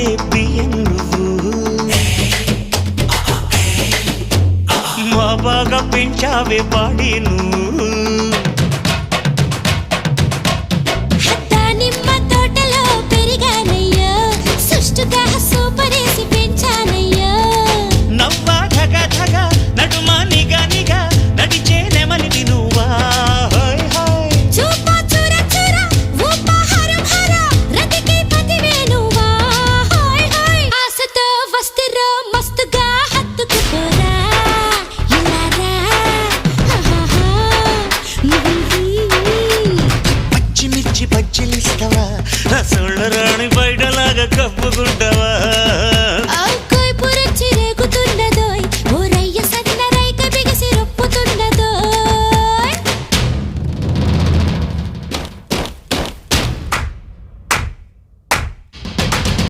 పండే బియ్యం నువ్వు మా బాగా పెంచావే పాడి నువ్వు దానిమ్మ తోటలో పెరిగానయ్యో సుష్టుగా సూపరేసి పెంచానయ్యో నవ్వా ధగ ధగ నడుమా నిగా నిగా నడిచే నెమలిది నువ్వా హాయ్ హాయ్ చూపా చూర చూర ఊపా హరం హర రతికి పతివే నువ్వా హాయ్ హాయ్ ఆశతో వస్తిరో మస్తుగా హత్తుకుపోరా ఇలారా పచ్చిమిర్చి బజ్జీలిస్తావా రసోళ్ళ రాణి బయటలాగా కప్పుకుంటావా